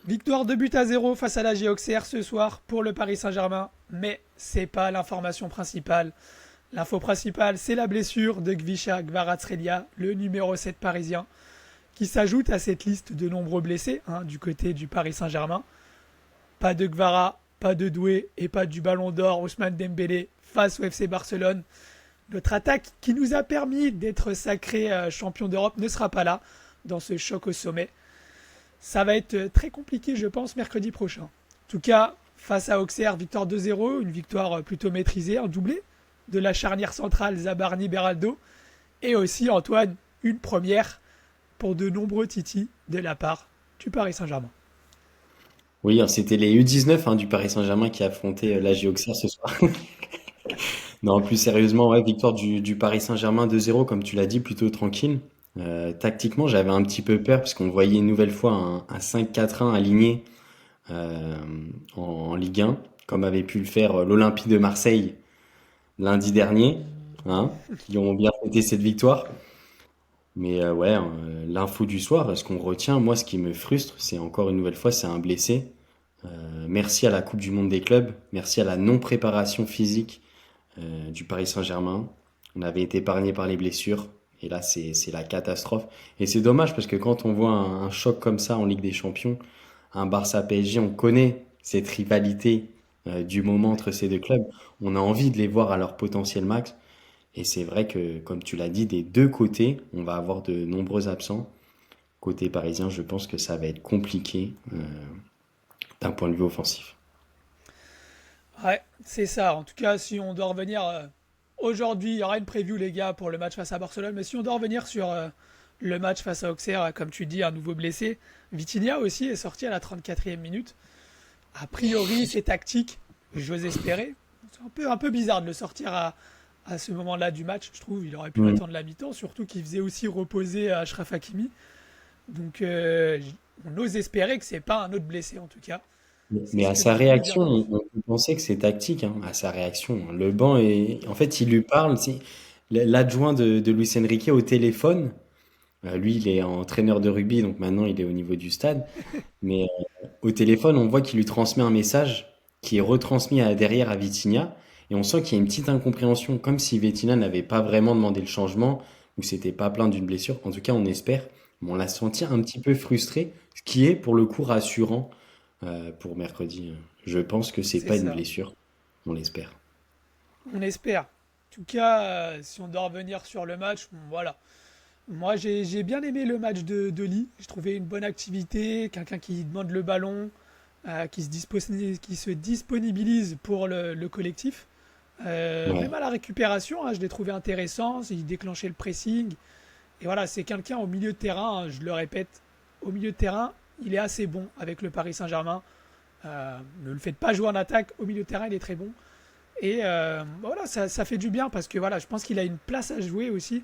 Victoire 2-0 face à la Auxerre ce soir pour le Paris Saint-Germain, mais c'est pas l'information principale. L'info principale, c'est la blessure de Gvisha Kvaratskhelia, le numéro 7 parisien, qui s'ajoute à cette liste de nombreux blessés du côté du Paris Saint-Germain. Pas de Gvara, pas de Doué et pas du Ballon d'Or Ousmane Dembélé face au FC Barcelone. Notre attaque qui nous a permis d'être sacré champion d'Europe ne sera pas là dans ce choc au sommet. Ça va être très compliqué, je pense, mercredi prochain. En tout cas, face à Auxerre, victoire 2-0, une victoire plutôt maîtrisée, un doublé de la charnière centrale Zabarni-Beraldo. Et aussi, Antoine, une première pour de nombreux titis de la part du Paris Saint-Germain. Oui, hein, c'était les U19 du Paris Saint-Germain qui affrontaient l'AJ Auxerre ce soir. Non, plus sérieusement, ouais, victoire du Paris Saint-Germain 2-0, comme tu l'as dit, plutôt tranquille. Tactiquement, j'avais un petit peu peur parce qu'on voyait une nouvelle fois un 5-4-1 aligné euh, en Ligue 1, comme avait pu le faire l'Olympique de Marseille lundi dernier, qui ont bien fêté cette victoire. Mais ouais, l'info du soir, ce qu'on retient, moi, ce qui me frustre, c'est encore une nouvelle fois, c'est un blessé. Merci à la Coupe du Monde des clubs, merci à la non-préparation physique du Paris Saint-Germain. On avait été épargné par les blessures. Et là, c'est la catastrophe. Et c'est dommage parce que quand on voit un choc comme ça en Ligue des Champions, un Barça-PSG, on connaît cette rivalité du moment Ouais. entre ces deux clubs. On a envie de les voir à leur potentiel max. Et c'est vrai que, comme tu l'as dit, des deux côtés, on va avoir de nombreux absents. Côté parisien, je pense que ça va être compliqué d'un point de vue offensif. Ouais, c'est ça. En tout cas, si on doit revenir aujourd'hui, il y aura une preview, les gars, pour le match face à Barcelone. Mais si on doit revenir sur le match face à Auxerre, comme tu dis, un nouveau blessé, Vitinha aussi est sorti à la 34e minute. A priori, c'est tactique, j'ose espérer. C'est un peu bizarre de le sortir à ce moment-là du match, je trouve. Il aurait pu Mm. attendre la mi-temps, surtout qu'il faisait aussi reposer Achraf Hakimi. Donc, on ose espérer que c'est pas un autre blessé, en tout cas. C'est Mais ce à que sa j'ai pu lire réaction, dans l'info. on pensait que c'est tactique, à sa réaction. Le banc est, en fait, il lui parle. C'est l'adjoint de Luis Enrique au téléphone. Lui, il est entraîneur de rugby, donc maintenant il est au niveau du stade. Mais au téléphone, on voit qu'il lui transmet un message qui est retransmis derrière à Vitinha. Et on sent qu'il y a une petite incompréhension, comme si Vitinha n'avait pas vraiment demandé le changement ou s'était pas plaint d'une blessure. En tout cas, on espère. Mais on l'a senti un petit peu frustré, ce qui est pour le coup rassurant pour mercredi. Je pense que c'est C'est pas une ça. blessure. On l'espère. On espère. En tout cas, si on doit revenir sur le match, bon, voilà. Moi, j'ai bien aimé le match de Lee. J'ai trouvé une bonne activité, quelqu'un qui demande le ballon, qui se disponibilise pour le collectif. Ouais. Même à la récupération, je l'ai trouvé intéressant. Il déclenchait le pressing. Et voilà, c'est quelqu'un au milieu de terrain, je le répète, au milieu de terrain, il est assez bon avec le Paris Saint-Germain. Ne le faites pas jouer en attaque, au milieu de terrain, il est très bon. Et voilà, ça fait du bien parce que voilà, je pense qu'il a une place à jouer aussi.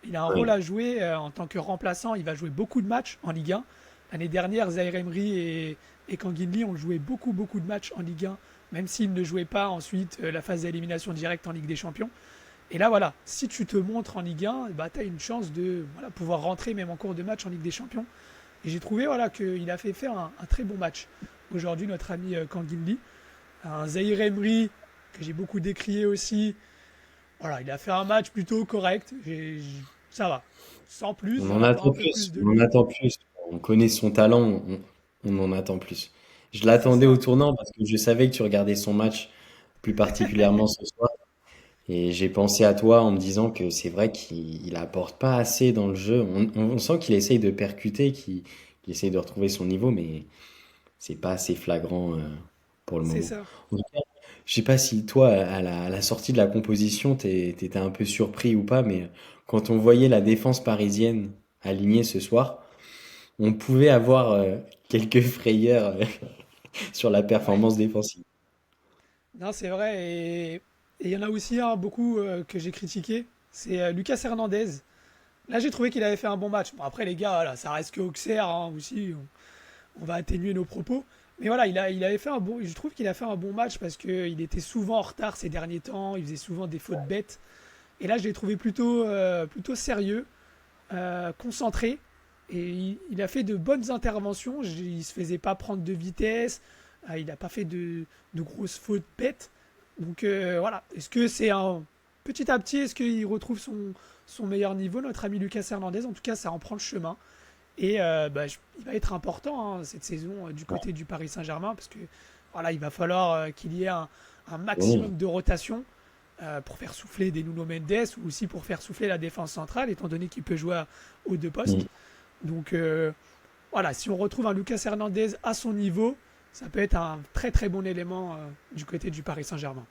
Il a un rôle Ouais. à jouer en tant que remplaçant. Il va jouer beaucoup de matchs en Ligue 1. L'année dernière, Zaire Emery et Kanginli ont joué beaucoup, beaucoup de matchs en Ligue 1, même s'ils ne jouaient pas ensuite la phase d'élimination directe en Ligue des Champions. Et là, voilà, si tu te montres en Ligue 1, bah, tu as une chance de voilà, pouvoir rentrer même en cours de match en Ligue des Champions. Et j'ai trouvé voilà, qu'il a fait faire un très bon match. Aujourd'hui, notre ami Kanginli, un Zaire Emery que j'ai beaucoup décrié aussi. Voilà, il a fait un match plutôt correct. Ça va. Sans plus, On on en attend un attend peu plus plus. de On en lui. attend plus. On connaît son talent. On en attend plus. Je C'est l'attendais au ça. tournant parce que je savais que tu regardais son match plus particulièrement ce soir. Et j'ai pensé à toi en me disant que c'est vrai qu'il apporte pas assez dans le jeu. On sent qu'il essaye de percuter, qu'il essaye de retrouver son niveau, mais c'est pas assez flagrant pour le C'est moment. ça. En tout cas, je sais pas si toi, à la sortie de la composition, t'étais un peu surpris ou pas, mais quand on voyait la défense parisienne alignée ce soir, on pouvait avoir quelques frayeurs sur la Ouais. performance défensive. Non, c'est vrai. Et il y en a aussi un beaucoup que j'ai critiqué. C'est Lucas Hernandez. Là, j'ai trouvé qu'il avait fait un bon match. Bon, après, les gars, voilà, ça reste que Auxerre aussi. On va atténuer nos propos. Mais voilà, il avait fait un bon. Je trouve qu'il a fait un bon match parce qu'il était souvent en retard ces derniers temps. Il faisait souvent des fautes bêtes. Et là, je l'ai trouvé plutôt sérieux, concentré. Et il a fait de bonnes interventions. Il se faisait pas prendre de vitesse. Il n'a pas fait de grosses fautes bêtes. Donc voilà. Est-ce que c'est un petit à petit, est-ce qu'il retrouve son meilleur niveau, notre ami Lucas Hernandez? En tout cas, ça en prend le chemin. Et il va être important hein, cette saison du côté du Paris Saint-Germain parce que voilà, il va falloir qu'il y ait un Oui, maximum de rotation pour faire souffler des Nuno Mendes ou aussi pour faire souffler la défense centrale, étant donné qu'il peut jouer aux deux postes. mm. Donc voilà, si on retrouve un Lucas Hernandez à son niveau, ça peut être un très très bon élément du côté du Paris Saint-Germain.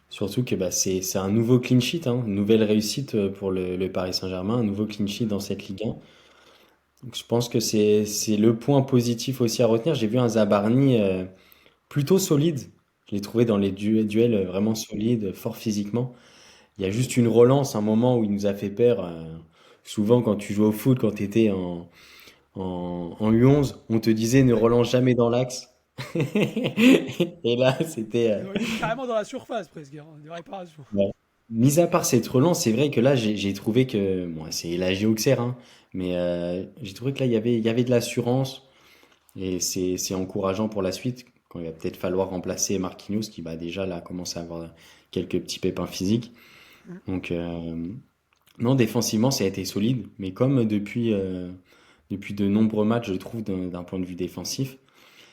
Surtout que bah, c'est un nouveau clean sheet, hein, une nouvelle réussite pour le Paris Saint-Germain, un nouveau clean sheet dans cette Ligue 1. Donc, je pense que c'est le point positif aussi à retenir. J'ai vu un Zabarni plutôt solide. Je l'ai trouvé dans les duels vraiment solide, fort physiquement. Il y a juste une relance, un moment où il nous a fait peur. Souvent, quand tu joues au foot, quand tu étais en U11, on te disait ne Ouais. relance jamais dans l'axe. Et là, c'était. Il était carrément dans la surface presque, hein, de réparation. Ouais. Mis à part cette relance, c'est vrai que là, j'ai trouvé que. Bon, c'est la Auxerre, hein, mais j'ai trouvé que là, il y avait de l'assurance. Et c'est encourageant pour la suite, quand il va peut-être falloir remplacer Marquinhos, qui va déjà là commencer à avoir quelques petits pépins physiques. Mm. Donc, non, défensivement, ça a été solide, mais comme depuis de nombreux matchs, je trouve, d'un point de vue défensif,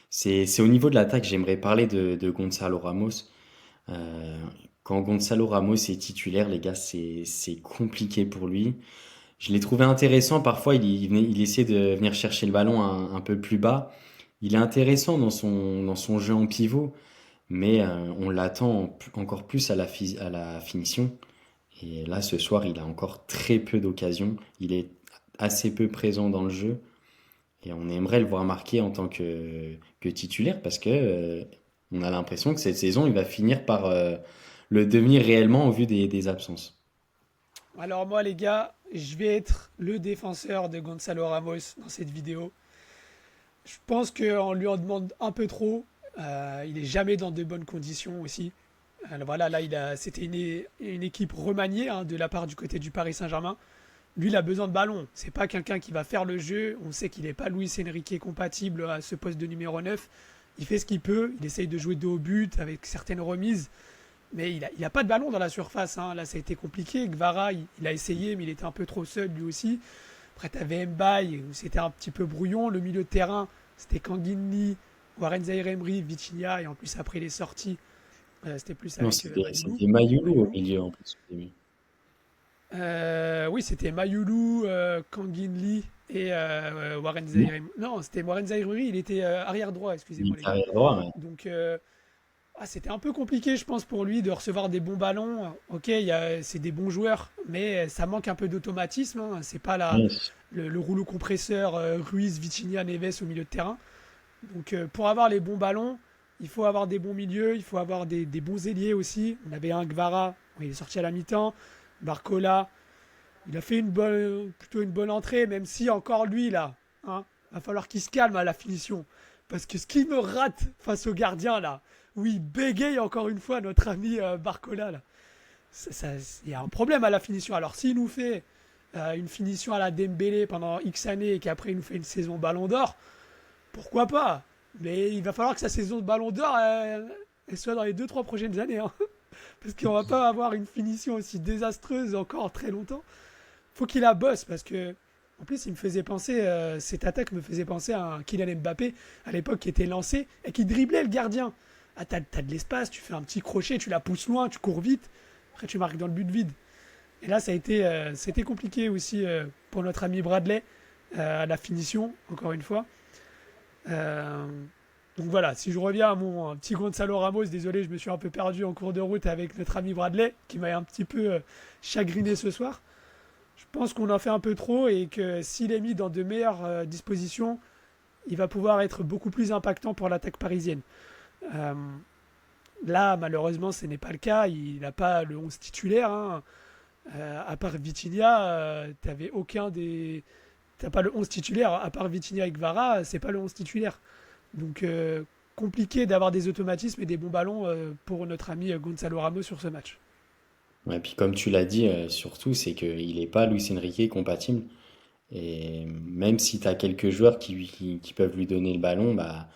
c'est au niveau de l'attaque, j'aimerais parler de Gonzalo Ramos. Euh, Quand Gonzalo Ramos est titulaire, les gars, c'est compliqué pour lui. Je l'ai trouvé intéressant, parfois il essaie de venir chercher le ballon un peu plus bas. Il est intéressant dans son jeu en pivot, mais on l'attend encore plus à la finition. Et là, ce soir, il a encore très peu d'occasions. Il est assez peu présent dans le jeu. Et on aimerait le voir marquer en tant que titulaire parce que on a l'impression que cette saison, il va finir par le devenir réellement au vu des absences. Alors moi les gars, je vais être le défenseur de Gonzalo Ramos dans cette vidéo. Je pense qu'on lui en demande un peu trop. Il est jamais dans de bonnes conditions aussi. Voilà, là, c'était une équipe remaniée hein, de la part du côté du Paris Saint-Germain. Lui, il a besoin de ballon. C'est pas quelqu'un qui va faire le jeu. On sait qu'il n'est pas Luis Enrique compatible à ce poste de numéro 9. Il fait ce qu'il peut. Il essaye de jouer dos au but avec certaines remises. Mais il a pas de ballon dans la surface. Hein. Là, ça a été compliqué. Gvara, il a essayé, mais il était un peu trop seul lui aussi. Après, tu avais Mbaye, où c'était un petit peu brouillon. Le milieu de terrain, c'était Kanginli, Warren Zaïre-Emery, Vitinha. Et en plus, après les sorties, c'était plus Non, avec c'était Mayoulou. c'était Mayoulou au Mayoulou. milieu en plus au début. Oui, c'était Mayoulou, Kanginli et Warren Non, Zaïre. Non, c'était Warren Zaïre-Emery, il était arrière droit, il excusez-moi les était gars. arrière droit, ouais. Donc, c'était un peu compliqué, je pense, pour lui de recevoir des bons ballons. Ok, c'est des bons joueurs, mais ça manque un peu d'automatisme. Hein. C'est pas Ouais, le rouleau compresseur Ruiz, Vitinha, Neves au milieu de terrain. Donc, pour avoir les bons ballons, il faut avoir des bons milieux, il faut avoir des bons ailiers aussi. On avait un Gvara, il est sorti à la mi-temps. Barcola, il a fait plutôt une bonne entrée, même si encore lui, là, hein, va falloir qu'il se calme à la finition. Parce que ce qui me rate face au gardien, là, où il bégaye encore une fois notre ami Barcola, là, il y a un problème à la finition. Alors, s'il nous fait une finition à la Dembélé pendant X années et qu'après il nous fait une saison Ballon d'Or, pourquoi pas? Mais il va falloir que sa saison de Ballon d'Or, elle soit dans les 2 3 prochaines années. Hein. Parce qu'on va pas avoir une finition aussi désastreuse encore très longtemps. Faut qu'il la bosse parce que en plus il me faisait penser cette attaque me faisait penser à un Kylian Mbappé à l'époque qui était lancé et qui driblait le gardien. Ah t'as de l'espace, tu fais un petit crochet, tu la pousses loin, tu cours vite, après tu marques dans le but vide. Et là c'était compliqué aussi pour notre ami Bradley à la finition encore une fois. Euh, donc voilà, si je reviens à mon petit Gonzalo Ramos, désolé, je me suis un peu perdu en cours de route avec notre ami Bradley, qui m'a un petit peu chagriné ce soir. Je pense qu'on en fait un peu trop et que s'il est mis dans de meilleures dispositions, il va pouvoir être beaucoup plus impactant pour l'attaque parisienne. Euh, Là, malheureusement, ce n'est pas le cas. Il n'a pas le 11 titulaire. Hein. À part Vitinha, t'avais aucun des. T'as pas le 11 titulaire. À part Vitinha et Gvara, c'est pas le 11 titulaire. Donc, compliqué d'avoir des automatismes et des bons ballons pour notre ami Gonzalo Ramos sur ce match. ouais, puis comme tu l'as dit, surtout, c'est qu'il n'est pas Luis Enrique compatible. Et même si tu as quelques joueurs qui peuvent lui donner le ballon, bah,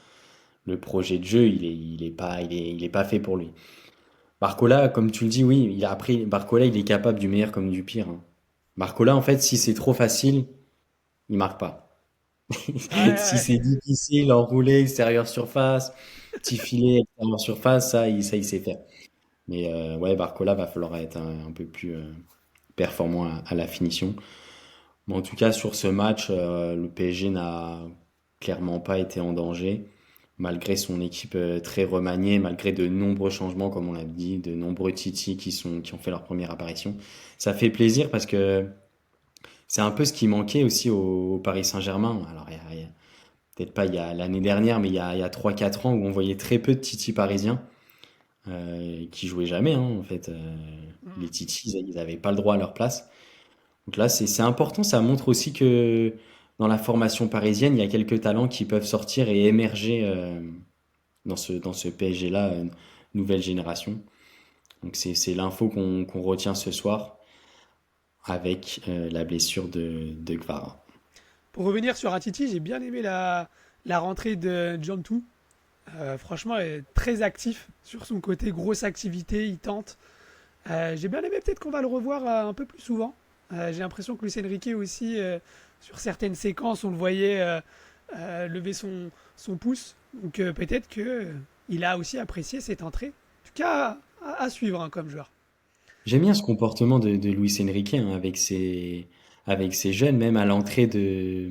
le projet de jeu, il est pas fait pour lui. Barcola, comme tu le dis, oui, après, Barcola, il est capable du meilleur comme du pire, hein. Barcola, en fait, si c'est trop facile, il marque pas. Ouais, Si ouais. c'est difficile, enroulé, extérieur surface, petit filet, extérieur surface, ça, il sait faire. Mais ouais, Barcola va falloir être un peu plus performant à la finition. Mais en tout cas, sur ce match, le PSG n'a clairement pas été en danger, malgré son équipe très remaniée, malgré de nombreux changements, comme on l'a dit, de nombreux Titi qui ont fait leur première apparition. Ça fait plaisir parce que c'est un peu ce qui manquait aussi au Paris Saint-Germain. Alors, peut-être pas il y a l'année dernière, mais il y a 3-4 ans où on voyait très peu de Titi parisiens qui jouaient jamais, hein, en fait. Les Mm. Titi, ils n'avaient pas le droit à leur place. Donc là, c'est important. Ça montre aussi que dans la formation parisienne, il y a quelques talents qui peuvent sortir et émerger dans ce PSG-là, nouvelle génération. Donc c'est l'info qu'on retient ce soir avec la blessure de Gvara. Pour revenir sur Atiti, j'ai bien aimé la rentrée de John Two. Franchement, il est très actif sur son côté, grosse activité, il tente. J'ai bien aimé, peut-être qu'on va le revoir un peu plus souvent. J'ai l'impression que Luis Enrique aussi, sur certaines séquences, on le voyait lever son pouce. Donc peut-être qu'il a aussi apprécié cette entrée. En tout cas, à suivre hein, comme joueur. J'aime bien ce comportement de Luis Enrique hein, avec ses jeunes, même à l'entrée de,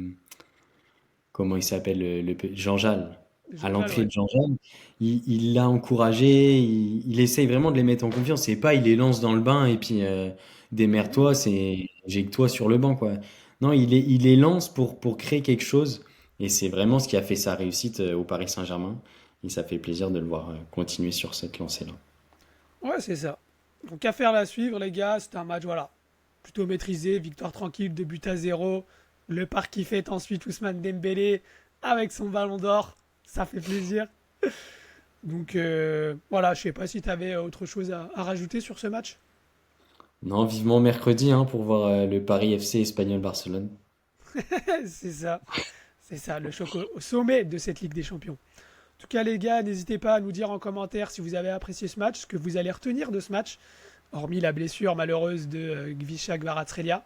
comment il s'appelle, Jean Jal. À Jean-Jal, l'entrée ouais. de Jean Jal, il l'a encouragé, il essaye vraiment de les mettre en confiance. C'est pas il les lance dans le bain et puis Mhm. démerde-toi, c'est jette-toi sur le banc, quoi. Non, il les lance pour créer quelque chose et c'est vraiment ce qui a fait sa réussite au Paris Saint-Germain. Et ça fait plaisir de le voir continuer sur cette lancée-là. Ouais, c'est ça. Donc affaire à suivre, les gars. C'était un match, voilà, plutôt maîtrisé. Victoire tranquille, 2 buts à 0. Le parc qui fête ensuite Ousmane Dembélé avec son ballon d'or. Ça fait plaisir. Donc voilà, je sais pas si tu avais autre chose à rajouter sur ce match. Non, vivement mercredi hein, pour voir le Paris FC Espagnol Barcelone. C'est ça. C'est ça, le choc au sommet de cette Ligue des Champions. En tout cas, les gars, n'hésitez pas à nous dire en commentaire si vous avez apprécié ce match, ce que vous allez retenir de ce match, hormis la blessure malheureuse de Gvisha Kvaratskhelia.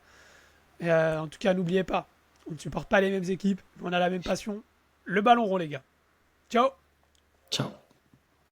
En tout cas, n'oubliez pas, on ne supporte pas les mêmes équipes, on a la même passion. Le ballon rond, les gars. Ciao. Ciao.